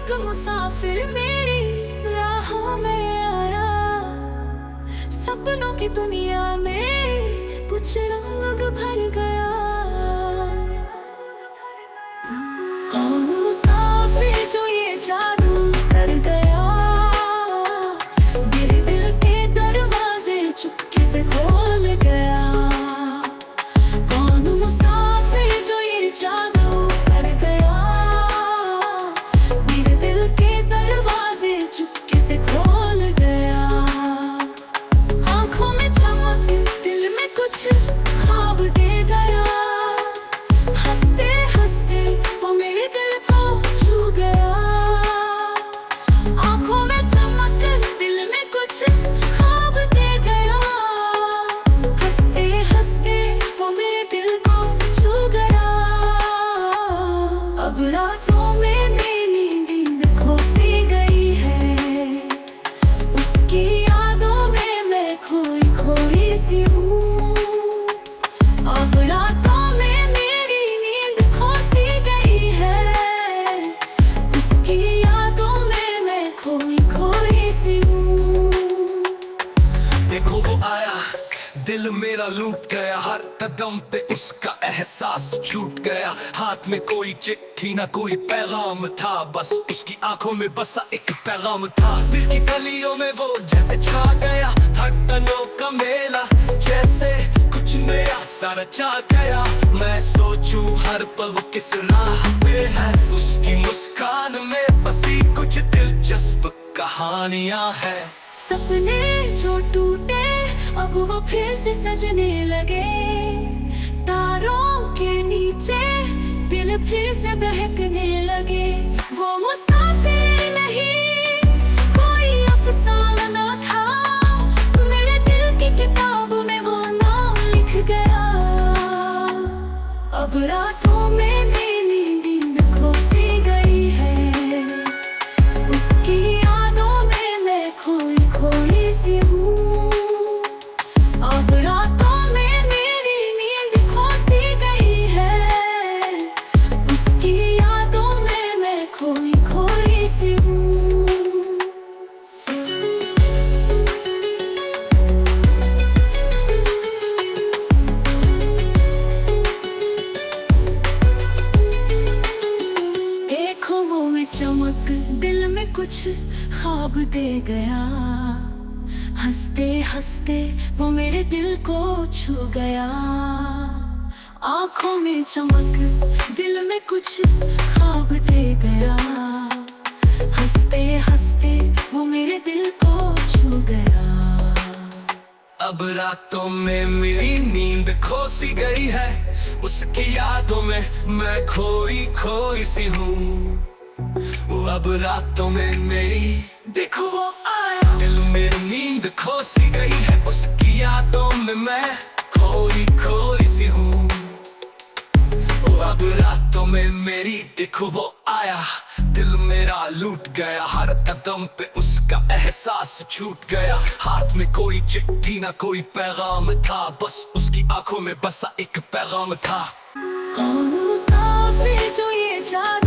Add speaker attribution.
Speaker 1: एक मुसाफिर मेरी राहों में आया, सपनों की दुनिया में कुछ रंग भर गया। कौन मुसाफिर जो ये जादू कर गया, मेरे दिल के दरवाजे चुपके से खोल गया। कौन मुसाफिर जो ये जादू कर गया, मेरे दिल के दरवाजे चुपके से खोल गया। आँखों में चमक, दिल में कुछ ख्वाब दे गया। हंसते हंसते वो मेरे दिल को छू गया। आँखों में चमक, दिल में कुछ ख्वाब दे गया। हंसते हंसते वो मेरे दिल को छू गया। अब रातों में मेरी नींद खो सी गई है, उसकी यादों में मैं खोई खोई सी हूँ। अब रातों में मेरी नींद खो सी गई है, उसकी यादों में मैं खोई खोई सी हूँ।
Speaker 2: देखो वो आया, दिल मेरा लूट गया। हर कदम पे उसका एहसास छूट गया। हाथ में कोई चिट्ठी ना कोई पैगाम था, बस उसकी आंखों में बसा एक पैगाम था। दिल की गलियों में वो जैसे छा गया, धड़कनों का मेला जैसे कुछ नया सा रचा गया। मैं सोचूं हर पल वो किस राह पे है, उसकी मुस्कान में बसी कुछ दिलचस्प कहानियां है।
Speaker 1: सपने जो टूटे अब वो फिर से सजने लगे, तारों के नीचे दिल फिर से बहकने लगे। वो मुसाफिर नहीं कोई अफसाना था, मेरे दिल की किताब में वो नाम लिख गया। अब रातों में मेरी नींद खो सी गई है, उसकी यादों में मैं खोई खोई सी हूँ। अब रातों में मेरी नींद खो सी गई है, उसकी यादों में मैं खोई खोई सी हूँ। आँखों में चमक, दिल में कुछ ख्वाब दे गया। हंसते हंसते वो मेरे दिल को छू गया। आँखों में चमक, दिल में कुछ ख्वाब दे गया। हंसते हंसते वो मेरे दिल को छू गया।
Speaker 2: अब रातों में मेरी नींद खो सी गई है, उसकी यादों में मैं खोई खोई सी हूँ। अब रातों में मेरी, देखो वो आया, दिल में नींद खो सी गई है, उसकी यादों में मैं खोई खोई सी हूँ। अब रातों में मेरी, देखो वो आया, दिल मेरा लूट गया। हर कदम पे उसका एहसास छूट गया। हाथ में कोई चिट्ठी ना कोई पैगाम था, बस उसकी आंखों में बसा एक पैगाम था।
Speaker 1: कौन मुसाफिर जो ये जादू